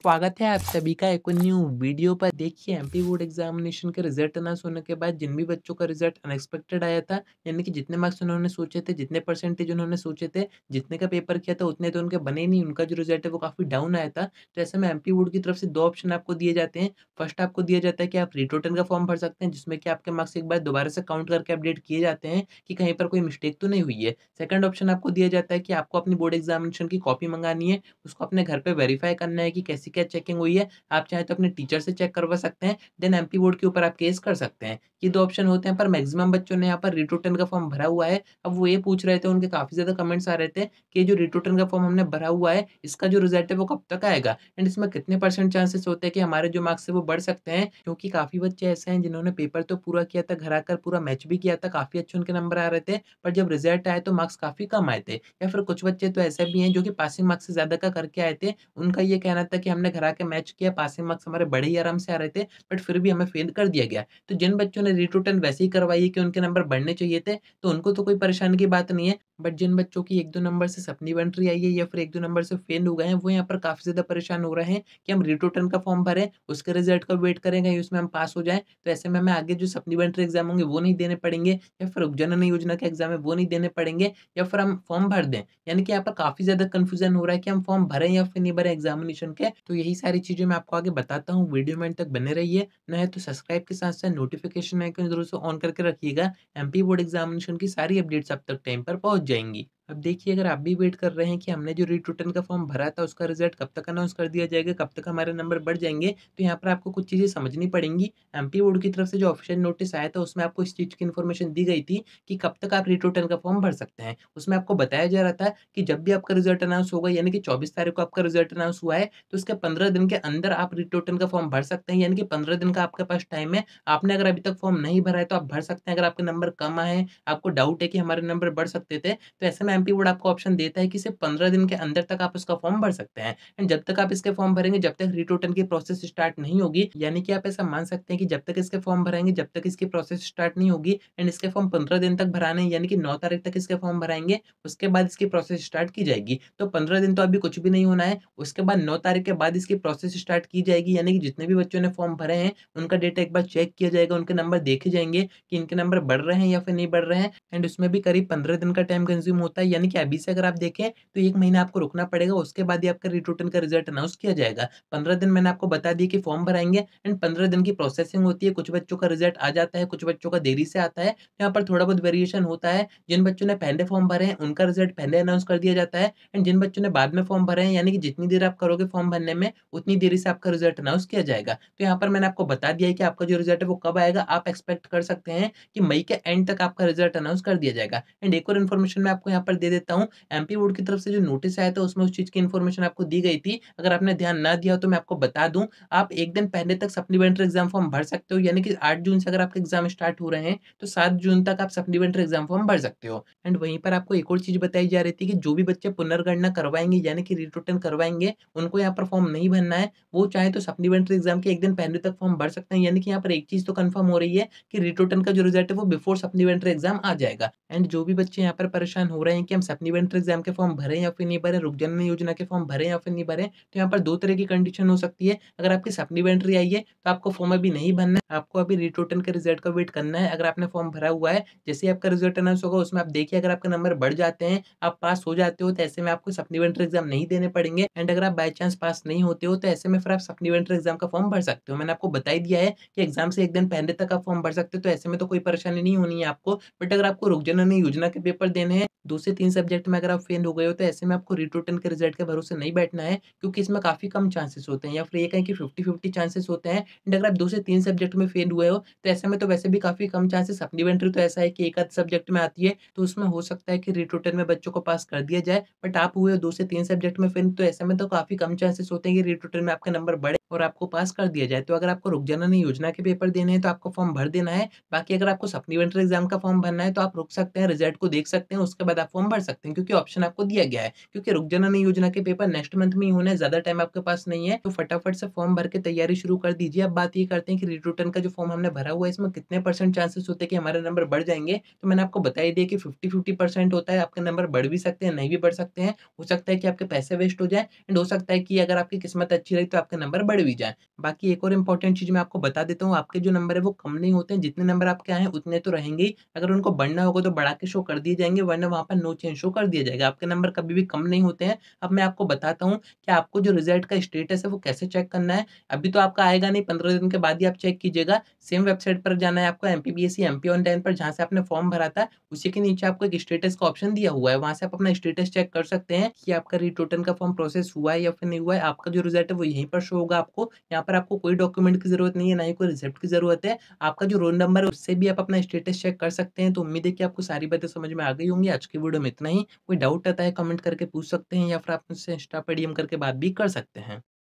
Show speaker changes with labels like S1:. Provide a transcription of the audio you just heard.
S1: स्वागत है आप सभी का एक न्यू वीडियो पर। देखिए एमपी बोर्ड एग्जामिनेशन के रिजल्ट अनाउंस होने के बाद जिन भी बच्चों का रिजल्ट अनएक्सपेक्टेड आया था, यानी कि जितने मार्क्स उन्होंने सोचे थे, जितने परसेंटेज उन्होंने सोचे थे, जितने का पेपर किया था उतने तो उनके बने नहीं, उनका जो रिजल्ट है वो काफ़ी डाउन आया था। तो ऐसे में एमपी बोर्ड की तरफ से 2 ऑप्शन आपको दिए जाते हैं। फर्स्ट आपको दिया जाता है कि आप रीटोटल का फॉर्म भर सकते हैं, जिसमें कि आपके मार्क्स एक बार दोबारा से काउंट करके अपडेट किए जाते हैं कि कहीं पर कोई मिस्टेक तो नहीं हुई है। सेकंड ऑप्शन आपको दिया जाता है कि आपको अपनी बोर्ड एग्जामिनेशन की कॉपी मंगानी है, उसको अपने घर पे वेरीफाई करना है कि कैसी क्या चेकिंग हुई है। आप चाहें तो अपने टीचर से चेक करवा सकते हैं, देन एमपी बोर्ड के ऊपर आप केस कर सकते हैं। ये 2 ऑप्शन होते हैं, पर मैक्सिमम बच्चों ने यहाँ पर रीटोटल का फॉर्म भरा हुआ है। अब वो ये पूछ रहे थे, उनके काफ़ी ज़्यादा कमेंट्स आ रहे थे कि ये जो रीटोटल का फॉर्म हमने भरा हुआ है, इसका जो रिज़ल्ट है वो कब तक आएगा? एंड इसमें कितने परसेंट चांसेस होते हैं कि हमारे जो मार्क्स है वो बढ़ सकते हैं? क्योंकि काफ़ी बच्चे ऐसे हैं जिन्होंने पेपर तो पूरा किया था, घर आकर पूरा मैच भी किया था, काफ़ी अच्छे उनके नंबर आ रहे थे, पर जब रिज़ल्ट आए तो मार्क्स काफ़ी कम आए थे। या फिर कुछ बच्चे तो ऐसे भी हैं जो कि पासिंग मार्क्स से ज़्यादा का करके आए थे। उनका ये कहना था कि हमने घर आके मैच किया, पासिंग मार्क्स हमारे बड़े ही आराम से आ रहे थे, बट फिर भी हमें फेल कर दिया गया। तो जिन बच्चों ने रीटोटल वैसे ही करवाई है कि उनके नंबर बढ़ने चाहिए थे, तो उनको तो कोई परेशानी की बात नहीं है। बट जिन बच्चों की 1-2 नंबर से सप्लीमेंट्री आई है या फिर 1-2 नंबर से फेल हो गए हैं, वो यहाँ पर काफ़ी ज़्यादा परेशान हो रहे हैं कि हम रीटोटल का फॉर्म भरें, उसके रिज़ल्ट का वेट करें, कहीं उसमें हम पास हो जाएँ, तो ऐसे में हमें आगे जो सप्लीमेंट्री एग्ज़ाम होंगे वो नहीं देने पड़ेंगे, या फिर उपजनन योजना के एग्ज़ाम है वो नहीं देने पड़ेंगे, या फिर हम फॉर्म भर दें। यानी कि यहाँ पर काफ़ी ज़्यादा कन्फ्यूज़न हो रहा है कि हम फॉर्म भरें या फिर नहीं भरें एग्ज़ामिनेशन के। तो यही सारी चीज़ें मैं आपको आगे बताता हूँ, वीडियो में अंत तक बने रहिए। नए तो सब्सक्राइब के साथ-साथ नोटिफ़िकेशन आइकन ज़रूर से ऑन करके रखिएगा। एमपी बोर्ड एग्ज़ामिनेशन की सारी अपडेट्स आप तक टाइम पर पहुँच जाएँगी। अब देखिए, अगर आप भी वेट कर रहे हैं कि हमने जो रीटोटल का फॉर्म भरा था उसका रिज़ल्ट कब तक अनाउंस कर दिया जाएगा, कब तक हमारे नंबर बढ़ जाएँगे, तो यहाँ पर आपको कुछ चीज़ें समझनी पड़ेंगी। एमपी बोर्ड की तरफ से जो ऑफिशियल नोटिस आया था उसमें आपको इस चीज़ की इन्फॉर्मेशन दी गई थी कि कब तक आप रीटोटल का फॉर्म भर सकते हैं। उसमें आपको बताया जा रहा था कि जब भी आपका रिज़ल्ट अनाउंस होगा, यानी कि 24 तारीख को आपका रिज़ल्ट अनाउंस हुआ है, तो उसके 15 दिन के अंदर आप रीटोटल का फॉर्म भर सकते हैं, यानी कि 15 दिन का आपके पास टाइम है। आपने अगर अभी तक फॉर्म नहीं भरा है तो आप भर सकते हैं। अगर आपके नंबर कम आए हैं, आपको डाउट है कि हमारे नंबर बढ़ सकते थे, तो ऐसे में एमपी बोर्ड आपको ऑप्शन देता है कि सिर्फ 15 दिन के अंदर तक आप उसका फॉर्म भर सकते हैं। एंड जब तक आप इसके फॉर्म भरेंगे, जब तक रीटोटल की प्रोसेस स्टार्ट नहीं होगी, यानी कि आप ऐसा मान सकते हैं कि जब तक इसके फॉर्म भराएँगे, जब तक इसकी प्रोसेस स्टार्ट नहीं होगी, एंड इसके फॉर्म 15 दिन तक भराने हैं, यानी कि 9 तारीख तक इसके फॉर्म भराएँगे, उसके बाद इसकी प्रोसेस स्टार्ट की जाएगी। तो 15 दिन तो अभी कुछ भी नहीं होना है, उसके बाद 9 तारीख के बाद इसकी प्रोसेस स्टार्ट की जाएगी, यानी कि जितने भी बच्चों ने फॉर्म भरे हैं, उनका डेटा एक बार चेक किया जाएगा, उनके नंबर देखे जाएँगे कि इनके नंबर बढ़ रहे हैं या फिर नहीं बढ़ रहे हैं। एंड उसमें भी करीब 15 दिन का टाइम कंज़्यूम होता है, यानी कि अभी से अगर आप देखें तो 1 महीना आपको रुकना पड़ेगा, उसके बाद ही आपका रीटोटल का रिज़ल्ट अनाउंस किया जाएगा। 15 दिन मैंने आपको बता दिए कि फॉर्म भराएँगे, एंड 15 दिन की प्रोसेसिंग होती है। कुछ बच्चों का रिज़ल्ट आ जाता है, कुछ बच्चों का देरी से आता है, यहाँ पर थोड़ा बहुत वेरिएशन होता है। जिन बच्चों ने पहले फॉर्म भरे हैं, उनका रिज़ल्ट पहले अनाउंस कर दिया जाता है, एंड जिन बच्चों ने बाद में फॉर्म भरे हैं, यानी कि जितनी देर आप करोगे फॉर्म भरने में, उतनी देरी से आपका रिज़ल्ट अनाउंस किया जाएगा। तो यहाँ पर मैंने आपको बता दिया है कि आपका जो रिज़ल्ट है वो कब आएगा। आप एक्सपेक्ट कर सकते हैं कि मई के एंड तक आपका रिज़ल्ट अनाउंस कर दिया जाएगा। एंड एक और इन्फॉर्मेशन मैं आपको यहाँ पर दे देता हूँ। एमपी बोर्ड की तरफ से जो नोटिस आया था उसमें उस चीज़ की इन्फॉर्मेशन आपको दी गई थी। अगर आपने ध्यान ना दिया हो तो मैं आपको बता दूँ, आप 1 दिन पहले तक सप्लीमेंट्री एग्ज़ाम फॉर्म भर सकते हो, यानी कि 8 जून से अगर आपके एग्ज़ाम स्टार्ट हो रहे हैं, तो 7 जून तक आप सप्लीमेंट्री एग्ज़ाम फॉर्म भर सकते हो। एंड वहीं पर आपको एक और चीज़ बताई जा रही थी कि जो भी बच्चे पुनर्गणना करवाएँगे, यानी कि रीटोटल करवाएँगे, उनको यहाँ पर फॉर्म नहीं भरना है। वो चाहे तो सप्लीमेंट्री एग्ज़ाम के 1 दिन पहले तक फॉर्म भर सकते हैं, यानी कि यहाँ पर एक चीज़ तो कन्फर्म हो रही है कि रीटोटल का जो रिज़ल्ट है वो बिफोर सप्लीमेंट्री एग्ज़ाम आ जाएगा। एंड जो भी बच्चे यहाँ पर परेशान हो रहे हैं कि हम सप्लीमेंट्री एग्ज़ाम के फॉर्म भरें या फिर नहीं भरें, रुकजन योजना के फॉर्म भरें या फिर नहीं भरें, तो यहाँ पर 2 तरह की कंडीशन हो सकती है। अगर आपकी सप्लीमेंट्री आई है, तो आपको फॉर्म अभी नहीं भरना है, आपको अभी रीटोटल के रिज़ल्ट का वेट करना है। अगर आपने फॉर्म भरा हुआ है, जैसे ही आपका रिज़ल्ट अनाउंस होगा उसमें आप देखिए, अगर आपके नंबर बढ़ जाते हैं, आप पास हो जाते हो, तो ऐसे में आपको सप्लीमेंट्री एग्ज़ाम नहीं देने पड़ेंगे। एंड अगर आप बाय चांस पास नहीं होते हो, तो ऐसे में फिर आप सप्लीमेंट्री एग्ज़ाम का फॉर्म भर सकते हो। मैंने आपको बता ही दिया है कि एग्ज़ाम से 1 दिन पहले तक आप फॉर्म भर सकते हो, तो ऐसे में तो कोई परेशानी नहीं होनी है आपको। बट अगर आपको रुकजन योजना के पेपर देने हैं, 2 से 3 सब्जेक्ट में अगर आप फेल हो गए हो, तो ऐसे में आपको रीटोटल के रिज़ल्ट के भरोसे नहीं बैठना है, क्योंकि इसमें काफ़ी कम चांसेस होते हैं, या फिर ये कहें कि 50-50 चांसेस होते हैं। एंड अगर आप 2 से 3 सब्जेक्ट में फेल हुए हो, तो ऐसे में तो वैसे भी काफ़ी कम चांसेस, सप्लीमेंट्री तो ऐसा है कि 1 आध सब्जेक्ट में आती है, तो उसमें हो सकता है कि रीटोटल में बच्चों को पास कर दिया जाए। बट आप हुए हो 2 से 3 सब्जेक्ट में फेल, तो ऐसे में तो काफ़ी कम चांसेस होते हैं कि रीटोटल में आपके नंबर बढ़े और आपको पास कर दिया जाए। तो अगर आपको रुक जननी योजना के पेपर देने हैं तो आपको फॉर्म भर देना है। बाकी अगर आपको सप्लीमेंट्री एग्ज़ाम का फॉर्म भरना है तो आप रुक सकते हैं, रिज़ल्ट को देख सकते हैं, उसके बाद आप फॉर्म भर सकते हैं, क्योंकि ऑप्शन आपको दिया गया है। क्योंकि रुक जननी योजना के पेपर नेक्स्ट मंथ में ही होने हैं, ज़्यादा टाइम आपके पास नहीं है, तो फटाफट से फॉर्म भर के तैयारी शुरू कर दीजिए। अब बात ये करते हैं कि री-रिटर्न का जो फॉर्म हमने भरा हुआ है, इसमें कितने परसेंट चांसेस होते हैं कि हमारे नंबर बढ़ जाएँगे? तो मैंने आपको बता ही दिया कि 50-50% होता है, आपके नंबर बढ़ भी सकते हैं, नहीं भी बढ़ सकते हैं। हो सकता है कि आपके पैसे वेस्ट हो जाएँ एंड हो सकता है कि अगर आपकी किस्मत अच्छी रही तो आपके नंबर बढ़ भी जाएँ। बाकी एक और इम्पोर्टेंट चीज़ मैं आपको बता देता हूँ, आपके जो नंबर है वो कम नहीं होते हैं, जितने नंबर आपके आए हैं उतने तो रहेंगे ही। अगर उनको बढ़ना होगा तो बढ़ा के शो कर दिए जाएँगे, वरना वहाँ पर नो चेंज शो कर दिया जाएगा। आपके नंबर कभी भी कम नहीं होते हैं। अब मैं आपको बताता हूँ कि आपको जो रिज़ल्ट का स्टेटस है वो कैसे चेक करना है। अभी तो आपका आएगा नहीं, 15 दिन के बाद ही आप चेक कीजिएगा। सेम वेबसाइट पर जाना है आपको एमपीबीएससी, एमपी ऑनलाइन पर, जहाँ से आपने फॉर्म भरा था, उसी के नीचे आपको एक स्टेटस का ऑप्शन दिया हुआ है। वहाँ से आप अपना स्टेटस चेक कर सकते हैं कि आपका री-टोटन का फॉर्म प्रोसेस हुआ है या फिर नहीं हुआ है। आपका जो रिज़ल्ट है वो यहीं पर शो होगा आपको। यहाँ पर आपको कोई डॉक्यूमेंट की ज़रूरत नहीं है, ना ही कोई रिसिप्ट की ज़रूरत है। आपका जो रोल नंबर है उससे भी आप अपना स्टेटस चेक कर सकते हैं। तो उम्मीद है कि आपको सारी बातें समझ में आ गई होंगी। आज की वीडियो में इतना ही। कोई डाउट रहता है कमेंट करके पूछ सकते हैं या फिर आप मुझसे इंस्टा पे डीएम करके बात भी कर सकते हैं।